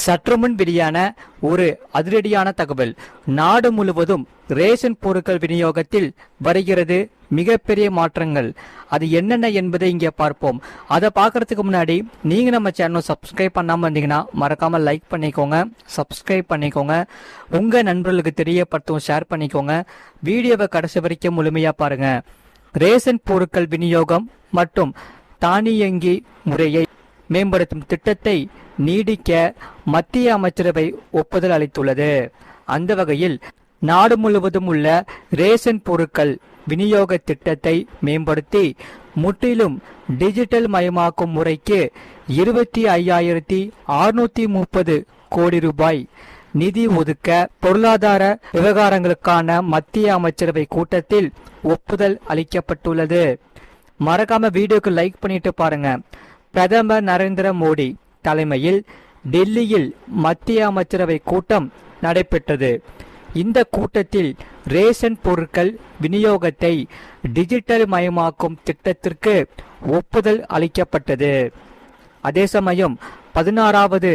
சற்றுமுன் வெளியான ஒரு அதிரடியான தகவல். நாடு முழுவதும் ரேஷன் பொருட்கள் விநியோகத்தில் வருகிறது மிகப்பெரிய மாற்றங்கள். அது என்னென்ன என்பதை இங்கே பார்ப்போம். அதை பார்க்கறதுக்கு முன்னாடி நீங்க நம்ம சேனல் சப்ஸ்கிரைப் பண்ணாம இருந்தீங்கன்னா மறக்காம லைக் பண்ணிக்கோங்க, சப்ஸ்கிரைப் பண்ணிக்கோங்க, உங்க நண்பர்களுக்கு தெரியப்படுத்தும் ஷேர் பண்ணிக்கோங்க. வீடியோவை கடைசி வரைக்கும் முழுமையா பாருங்க. ரேஷன் பொருட்கள் விநியோகம் மற்றும் தானியங்கி முறையை மேம்படுத்தும் திட்டத்தை நீடிக்க மத்திய அமைச்சரவை ஒப்புதல் அளித்துள்ளது. அந்த வகையில் நாடு முழுவதும் உள்ள ரேஷன் பொருட்கள் விநியோக திட்டத்தை மேம்படுத்தி முற்றிலும் டிஜிட்டல் மயமாக்கும் முறைக்கு 25,630 கோடி ரூபாய் நிதி ஒதுக்க பொருளாதார விவகாரங்களுக்கான மத்திய அமைச்சரவை கூட்டத்தில் ஒப்புதல் அளிக்கப்பட்டுள்ளது. மறக்காம வீடியோக்கு லைக் பண்ணிட்டு பாருங்க. பிரதமர் நரேந்திர மோடி தலைமையில் டெல்லியில் மத்திய அமைச்சரவை கூட்டம் நடைபெற்றது. இந்த கூட்டத்தில் ரேஷன் பொருட்கள் விநியோகத்தை டிஜிட்டல் மயமாக்கும் திட்டத்திற்கு ஒப்புதல் அளிக்கப்பட்டது. அதே சமயம் 16வது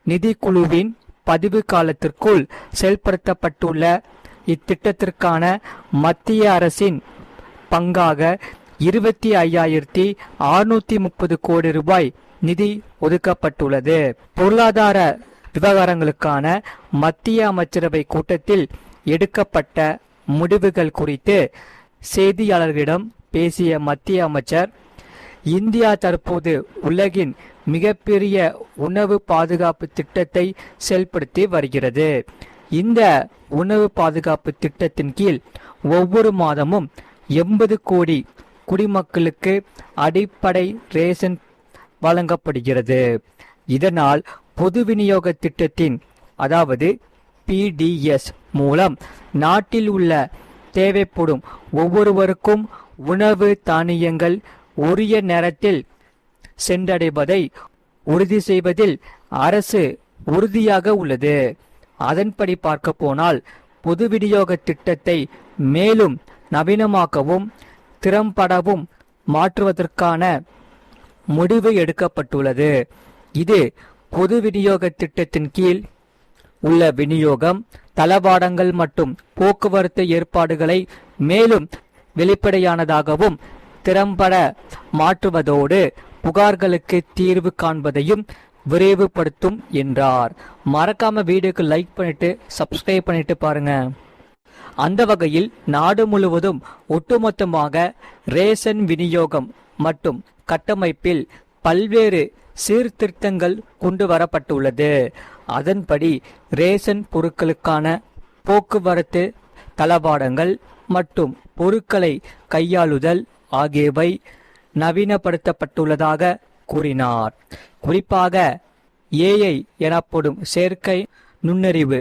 நிதிக்குழுவின் பதிவு காலத்திற்குள் செயல்படுத்தப்பட்டுள்ள இத்திட்டத்திற்கான மத்திய அரசின் பங்காக 25,630 கோடி ரூபாய் நிதி ஒதுக்கப்பட்டுள்ளது. பொருளாதார விவகாரங்களுக்கான மத்திய அமைச்சரவை கூட்டத்தில் எடுக்கப்பட்ட முடிவுகள் குறித்து செய்தியாளர்களிடம் பேசிய மத்திய அமைச்சர், இந்தியா தற்போது உலகின் மிகப்பெரிய உணவு பாதுகாப்பு திட்டத்தை செயல்படுத்தி வருகிறது. இந்த உணவு பாதுகாப்பு திட்டத்தின் கீழ் ஒவ்வொரு மாதமும் 80 கோடி குடிமக்களுக்கு அடிப்படை ரேஷன் வழங்கப்படுகிறது. இதனால் பொது விநியோக திட்டத்தின் அதாவது பிடிஎஸ் மூலம் நாட்டில் உள்ள தேவைப்படும் ஒவ்வொருவருக்கும் உணவு தானியங்கள் உரிய நேரத்தில் சென்றடைவதை உறுதி செய்வதில் அரசு உறுதியாக உள்ளது. அதன்படி பார்க்க போனால் பொது விநியோக திட்டத்தை மேலும் நவீனமாக்கவும் திறம்படவும் மாற்றுவதற்கான முடிவு எடுக்கப்பட்டுள்ளது. இது பொது விநியோக திட்டத்தின் கீழ் உள்ள விநியோகம், தளவாடங்கள் மற்றும் போக்குவரத்து ஏற்பாடுகளை மேலும் வெளிப்படையானதாகவும் திறம்பட மாற்றுவதோடு புகார்களுக்கு தீர்வு காண்பதையும் விரைவுபடுத்தும் என்றார். மறக்காம வீடியோக்கு லைக் பண்ணிட்டு சப்ஸ்கிரைப் பண்ணிட்டு பாருங்க. அந்த வகையில் நாடு முழுவதும் ஒட்டுமொத்தமாக ரேஷன் விநியோகம் மற்றும் கட்டமைப்பில் பல்வேறு சீர்திருத்தங்கள் கொண்டு வரப்பட்டுள்ளது. அதன்படி ரேஷன் பொருட்களுக்கான போக்குவரத்து, தளவாடங்கள் மற்றும் பொருட்களை கையாளுதல் ஆகியவை நவீனப்படுத்தப்பட்டுள்ளதாக கூறினார். குறிப்பாக ஏஐ எனப்படும் செயற்கை நுண்ணறிவு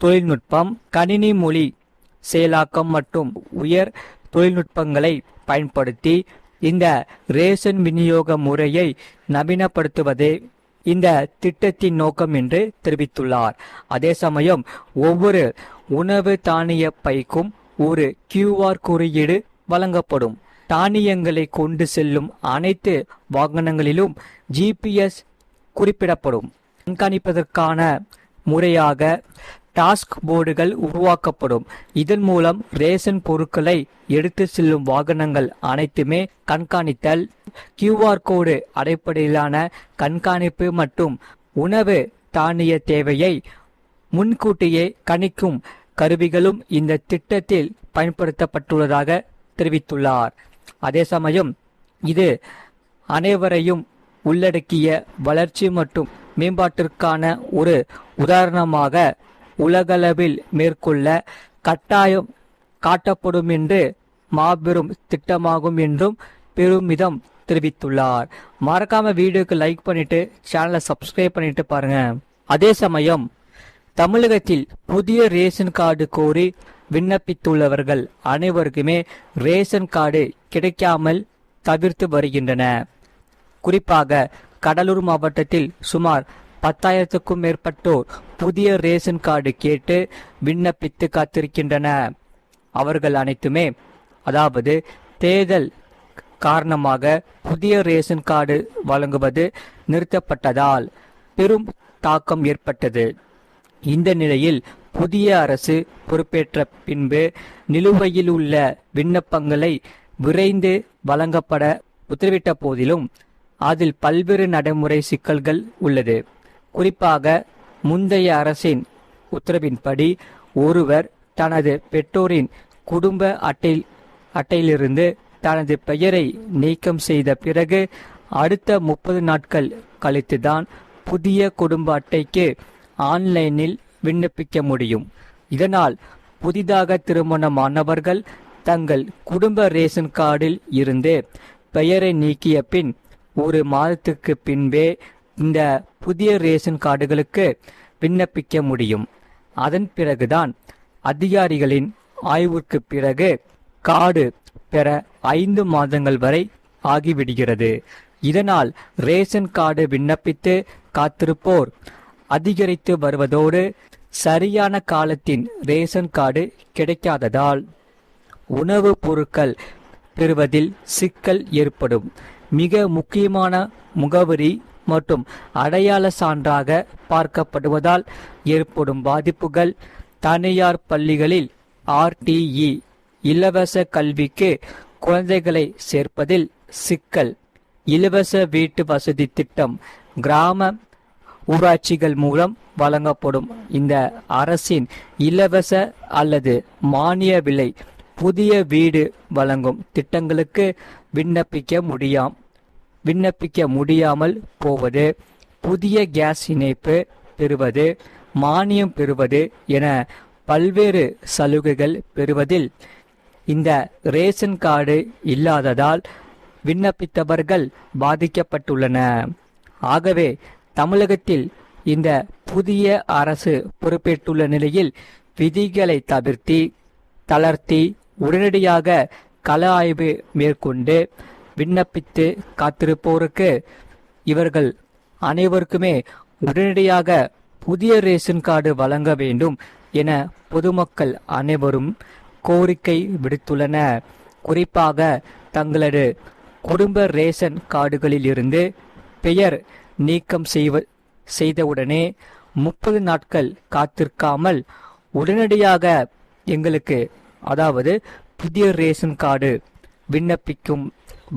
தொழில்நுட்பம், கணினி மொழி செயலாக்கம் மற்றும் உயர் தொழில்நுட்பங்களை பயன்படுத்தி இந்த ரேஷன் விநியோக முறையை நவீனப்படுத்துவதே இந்த திட்டத்தின் நோக்கம் என்று தெரிவித்துள்ளார். அதே சமயம் ஒவ்வொரு உணவு தானிய பைக்கும் ஒரு QR குறியீடு வழங்கப்படும். தானியங்களை கொண்டு செல்லும் அனைத்து வாகனங்களிலும் GPS குறிப்பிடப்படும். கண்காணிப்பதற்கான முறையாக டாஸ்க் போர்டுகள் உருவாக்கப்படும். இதன் மூலம் ரேஷன் பொருட்களை எடுத்து செல்லும் வாகனங்கள் அனைத்துமே கண்காணித்தல், QR கோடு அடிப்படையிலான கண்காணிப்பு மற்றும் உணவு தானிய தேவையை முன்கூட்டியே கணிக்கும் கருவிகளும் இந்த திட்டத்தில் பயன்படுத்தப்பட்டுள்ளதாக தெரிவித்துள்ளார். அதே சமயம் இது அனைவரையும் உள்ளடக்கிய வளர்ச்சி மற்றும் மேம்பாட்டிற்கான ஒரு உதாரணமாக உலகளவில் மேற்கொள்ள கட்டாயம் காட்டப்படும் என்று மாபெரும் திட்டமாகும் என்றும் பெருமிதம் தெரிவித்துள்ளார். மறக்காம வீடியோக்கு லைக் பண்ணிட்டு சேனலை சப்ஸ்கிரைப் பண்ணிட்டு பாருங்க. அதே சமயம் தமிழகத்தில் புதிய ரேஷன் கார்டு கோரி விண்ணப்பித்துள்ளவர்கள் அனைவருக்குமே ரேஷன் கார்டு கிடைக்காமல் தவிர்த்து வருகின்றன. குறிப்பாக கடலூர் மாவட்டத்தில் சுமார் 10,000க்கும் மேற்பட்டோர் புதிய ரேஷன் கார்டு கேட்டு விண்ணப்பித்து காத்திருக்கின்றன. அவர்கள் அனைத்துமே அதாவது தேர்தல் காரணமாக புதிய ரேஷன் கார்டு வழங்குவது நிறுத்தப்பட்டதால் பெரும் தாக்கம் ஏற்பட்டது. இந்த நிலையில் புதிய அரசு பொறுப்பேற்ற பின்பு நிலுவையில் உள்ள விண்ணப்பங்களை விரைந்து வழங்கப்பட உத்தரவிட்ட போதிலும் அதில் பல்வேறு நடைமுறை சிக்கல்கள் உள்ளது. குறிப்பாக முந்தைய அரசின் உத்தரவின்படி ஒருவர் தனது பெற்றோரின் குடும்ப அட்டையிலிருந்து தனது பெயரை நீக்கம் செய்த பிறகு அடுத்த 30 நாட்கள் கழித்துதான் புதிய குடும்ப அட்டைக்கு ஆன்லைனில் விண்ணப்பிக்க முடியும். இதனால் புதிதாக திருமணமானவர்கள் தங்கள் குடும்ப ரேஷன் கார்டில் இருந்து பெயரை நீக்கிய பின் 1 மாதத்துக்கு பின்பே இந்த புதிய ரேஷன் கார்டுகளுக்கு விண்ணப்பிக்க முடியும். அதன் பிறகுதான் அதிகாரிகளின் ஆய்வுக்கு பிறகு கார்டு பெற 5 மாதங்கள் வரை ஆகிவிடுகிறது. இதனால் ரேஷன் கார்டு விண்ணப்பித்து காத்திருப்போர் அதிகரித்து வருவதோடு சரியான காலத்தின் ரேஷன் கார்டு கிடைக்காததால் உணவுப் பொருட்கள் பெறுவதில் சிக்கல் ஏற்படும். மிக முக்கியமான முகவரி மற்றும் அடையாள சான்றாக பார்க்கப்படுவதால் ஏற்படும் பாதிப்புகள். தனியார் பள்ளிகளில் RTE இலவச கல்விக்கு குழந்தைகளை சேர்ப்பதில் சிக்கல். இலவச வீட்டு வசதி திட்டம் கிராம ஊராட்சிகள் மூலம் வழங்கப்படும் இந்த அரசின் இலவச அல்லது மானிய விலை புதிய வீடு வழங்கும் திட்டங்களுக்கு விண்ணப்பிக்க முடியாமல் போவது, புதிய கேஸ் இணைப்பு பெறுவது, மானியம் பெறுவது என பல்வேறு சலுகைகள் பெறுவதில் இந்த ரேஷன் கார்டு இல்லாததால் விண்ணப்பித்தவர்கள் பாதிக்கப்பட்டுள்ளன. ஆகவே தமிழகத்தில் இந்த புதிய அரசு பொறுப்பேற்றுள்ள நிலையில் விதிகளை தளர்த்தி உடனடியாக கள ஆய்வு மேற்கொண்டு விண்ணப்பித்து காத்திருப்போருக்கு இவர்கள் அனைவருக்குமே உடனடியாக புதிய ரேஷன் கார்டு வழங்க வேண்டும் என பொதுமக்கள் அனைவரும் கோரிக்கை விடுத்துள்ளன. குறிப்பாக தங்களது குடும்ப ரேஷன் கார்டுகளில் இருந்து பெயர் நீக்கம் செய்தவுடனே 30 நாட்கள் காத்திருக்காமல் உடனடியாக எங்களுக்கு அதாவது புதிய ரேஷன் கார்டு விண்ணப்பிக்கும்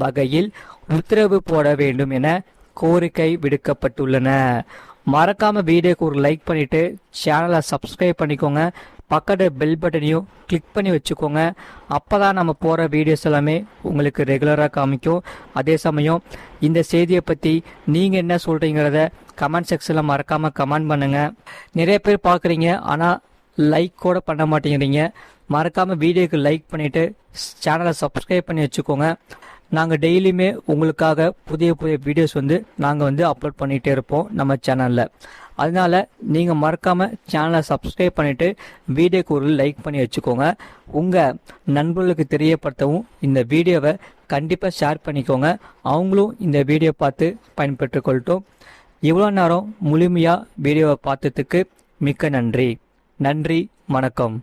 வகையில் உத்தரவு போட வேண்டும் என கோரிக்கை விடுக்கப்பட்டுள்ளன. மறக்காம வீடியோக்கு ஒரு லைக் பண்ணிட்டு சேனலை சப்ஸ்கிரைப் பண்ணிக்கோங்க. பக்கத்து பெல் பட்டனையும் கிளிக் பண்ணி வச்சுக்கோங்க. அப்பதான் நம்ம போற வீடியோஸ் எல்லாமே உங்களுக்கு ரெகுலராக காமிக்கும். அதே சமயம் இந்த செய்தியை பத்தி நீங்க என்ன சொல்றீங்கிறத கமெண்ட் செக்ஷன்ல மறக்காம கமெண்ட் பண்ணுங்க. நிறைய பேர் பார்க்குறீங்க ஆனா லைக் கூட பண்ண மாட்டேங்கிறீங்க. மறக்காம வீடியோக்கு லைக் பண்ணிட்டு சேனலை சப்ஸ்கிரைப் பண்ணி வச்சுக்கோங்க. நாங்கள் டெய்லியுமே உங்களுக்காக புதிய வீடியோஸ் நாங்கள் அப்லோட் பண்ணிகிட்டே இருப்போம் நம்ம சேனலில். அதனால நீங்கள் மறக்காமல் சேனலை சப்ஸ்கிரைப் பண்ணிவிட்டு வீடியோக்கு ஒரு லைக் பண்ணி வச்சுக்கோங்க. உங்கள் நண்பர்களுக்கு தெரியப்படுத்தவும் இந்த வீடியோவை கண்டிப்பாக ஷேர் பண்ணிக்கோங்க. அவங்களும் இந்த வீடியோ பார்த்து பயன்பெற்று கொள்ளட்டும். இவ்வளோ நேரம் முழுமையாக வீடியோவை பார்த்ததுக்கு மிக்க நன்றி. வணக்கம்.